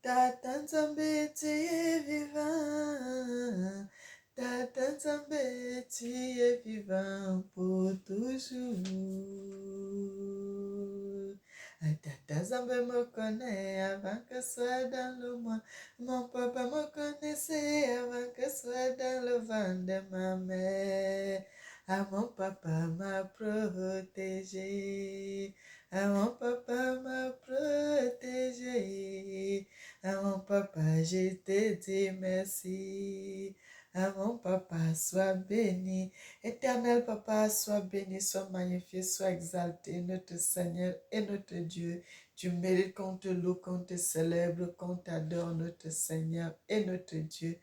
Tata Nzambe, tu es vivant. Tata Nzambe, tu es vivant pour toujours. Tata Nzambe me connaît avant que soit dans le mois. Mon papa me connaissait avant que soit dans le ventre de ma mère. Ah, mon papa m'a protégé. Ah, mon papa m'a protégé. À mon papa, je te dis merci. À mon papa, sois béni. Éternel papa, sois béni, sois magnifié, sois exalté, notre Seigneur et notre Dieu. Tu mérites qu'on te loue, qu'on te célèbre, qu'on t'adore, notre Seigneur et notre Dieu.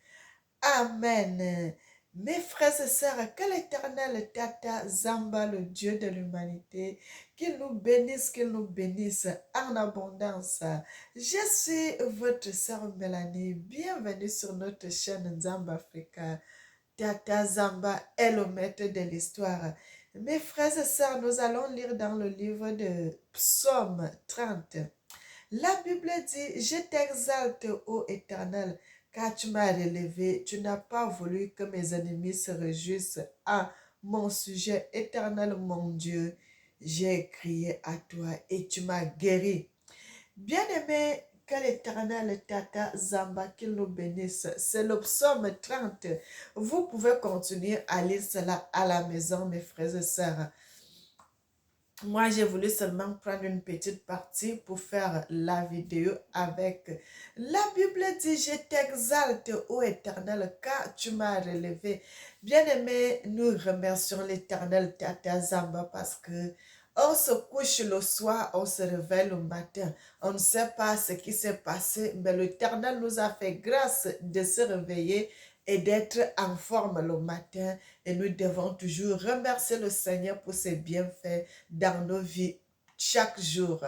Amen. Mes frères et sœurs, que l'Éternel Tata Zamba, le Dieu de l'humanité, qu'il nous bénisse en abondance. Je suis votre sœur Mélanie. Bienvenue sur notre chaîne Zamba Africa. Tata Zamba est le maître de l'histoire. Mes frères et sœurs, nous allons lire dans le livre de Psaume 30. La Bible dit, je t'exalte, ô Éternel, car tu m'as relevé, tu n'as pas voulu que mes ennemis se réjouissent à mon sujet. Éternel mon Dieu, j'ai crié à toi et tu m'as guéri. Bien-aimé, que l'Éternel Tata Zamba, qu'il nous bénisse. C'est le psaume 30. Vous pouvez continuer à lire cela à la maison, mes frères et sœurs. Moi, j'ai voulu seulement prendre une petite partie pour faire la vidéo avec. La Bible dit, je t'exalte, ô Éternel, car tu m'as relevé. Bien-aimé, nous remercions l'Éternel Tata Zamba parce que on se couche le soir, on se réveille le matin. On ne sait pas ce qui s'est passé, mais l'Éternel nous a fait grâce de se réveiller et d'être en forme le matin. Et nous devons toujours remercier le Seigneur pour ses bienfaits dans nos vies chaque jour.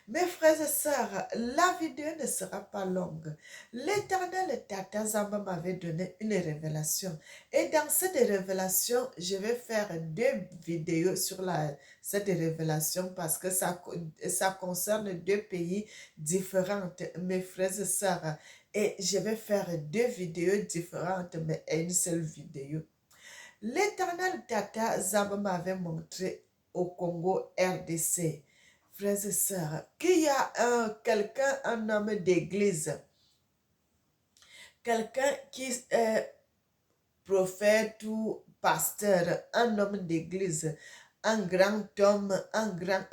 Mes frères et sœurs, la vidéo ne sera pas longue. L'Éternel Tata Zamba m'avait donné une révélation. Et dans cette révélation, je vais faire 2 vidéos sur cette révélation parce que ça concerne 2 pays différents, mes frères et sœurs. Et je vais faire 2 vidéos différentes, mais une seule vidéo. L'Éternel Tata Zamba m'avait montré au Congo RDC, frères et sœurs, qu'il y a quelqu'un, un homme d'église, quelqu'un qui est prophète ou pasteur, un homme d'église, un grand homme,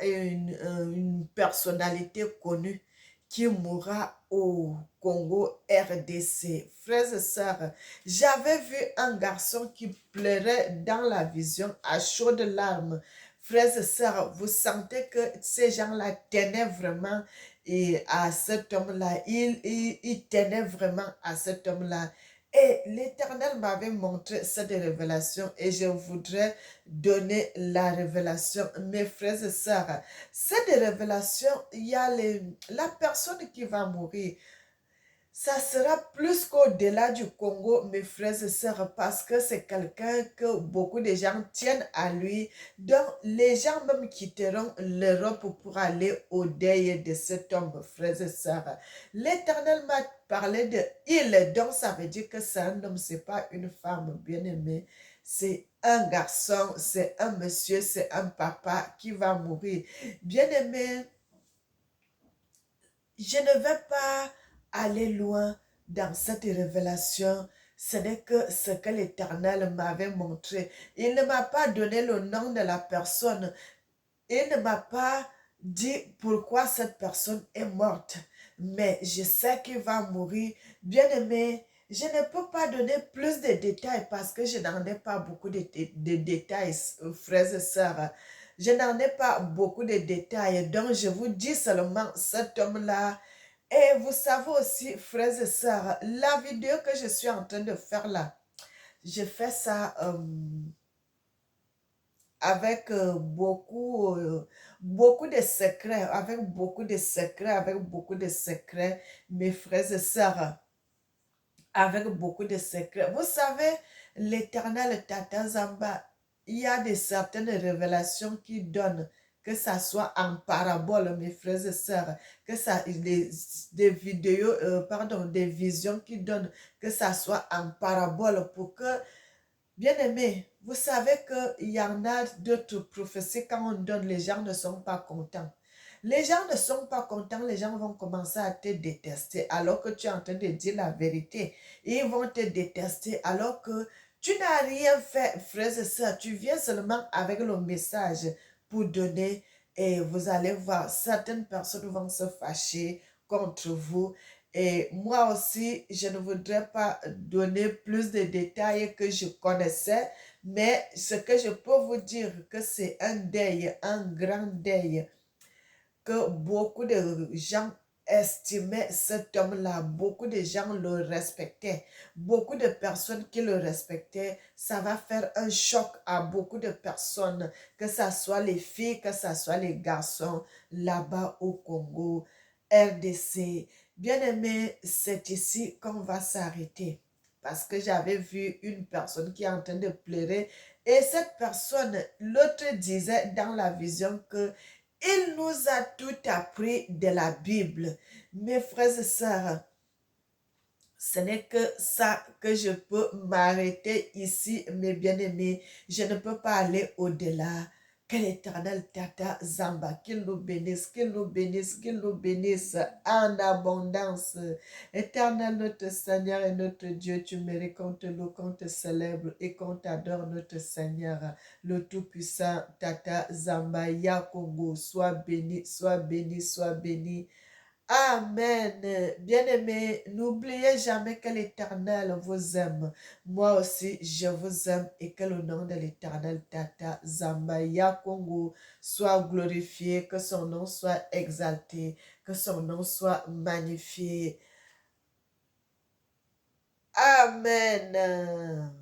une personnalité connue qui mourra au Congo RDC. Frères et sœurs, j'avais vu un garçon qui pleurait dans la vision à chaudes larmes. Frères et sœurs, vous sentez que ces gens-là tenaient vraiment à cet homme-là. Ils tenaient vraiment à cet homme-là. Et l'Éternel m'avait montré cette révélation et je voudrais donner la révélation. Mes frères et sœurs, cette révélation, il y a la personne qui va mourir. Ça sera plus qu'au-delà du Congo, mes frères et sœurs, parce que c'est quelqu'un que beaucoup de gens tiennent à lui. Donc, les gens même quitteront l'Europe pour aller au deuil de cet homme, frères et sœurs. L'Éternel m'a parlé de il, donc ça veut dire que c'est un homme, c'est pas une femme bien-aimée. C'est un garçon, c'est un monsieur, c'est un papa qui va mourir. Bien-aimé, je ne vais pas aller loin dans cette révélation. Ce n'est que ce que l'Éternel m'avait montré. Il ne m'a pas donné le nom de la personne. Il ne m'a pas dit pourquoi cette personne est morte. Mais je sais qu'il va mourir. Bien-aimé, je ne peux pas donner plus de détails parce que je n'en ai pas beaucoup de détails, frères et sœurs. Je n'en ai pas beaucoup de détails. Donc, je vous dis seulement cet homme-là. Et vous savez aussi, frères et sœurs, la vidéo que je suis en train de faire là, je fais ça avec beaucoup de secrets, avec beaucoup de secrets, mes frères et sœurs, avec beaucoup de secrets. Vous savez, l'Éternel Tata Zamba, il y a certaines révélations qu'il donne que ça soit en parabole, mes frères et sœurs, que ça, des vidéos, pardon, des visions qui donnent, que ça soit en parabole pour que, bien aimé, vous savez qu'il y en a d'autres prophéties, quand on donne, les gens ne sont pas contents. Les gens ne sont pas contents, les gens vont commencer à te détester alors que tu es en train de dire la vérité. Ils vont te détester alors que tu n'as rien fait, frères et sœurs. Tu viens seulement avec le message pour donner et vous allez voir, certaines personnes vont se fâcher contre vous. Et moi aussi, je ne voudrais pas donner plus de détails que je connaissais, mais ce que je peux vous dire, que c'est un deuil, un grand deuil que beaucoup de gens estimaient cet homme-là, beaucoup de gens le respectaient, beaucoup de personnes qui le respectaient, ça va faire un choc à beaucoup de personnes, que ce soit les filles, que ce soit les garçons, là-bas au Congo, RDC. Bien aimé, c'est ici qu'on va s'arrêter. Parce que j'avais vu une personne qui est en train de pleurer et cette personne, l'autre disait dans la vision que il nous a tout appris de la Bible. Mes frères et sœurs, ce n'est que ça que je peux m'arrêter ici, mes bien-aimés. Je ne peux pas aller au-delà. Que l'Éternel Tata Zamba, qu'il nous bénisse, qu'il nous bénisse, qu'il nous bénisse en abondance. Éternel notre Seigneur et notre Dieu, tu mérites qu'on te loue, qu'on te célèbre et qu'on t'adore, notre Seigneur. Le Tout-Puissant Tata Zamba Yakongo, sois béni, sois béni, sois béni. Amen. Bien-aimés, n'oubliez jamais que l'Éternel vous aime. Moi aussi, je vous aime et que le nom de l'Éternel Tata Zambaya Congo soit glorifié, que son nom soit exalté, que son nom soit magnifié. Amen.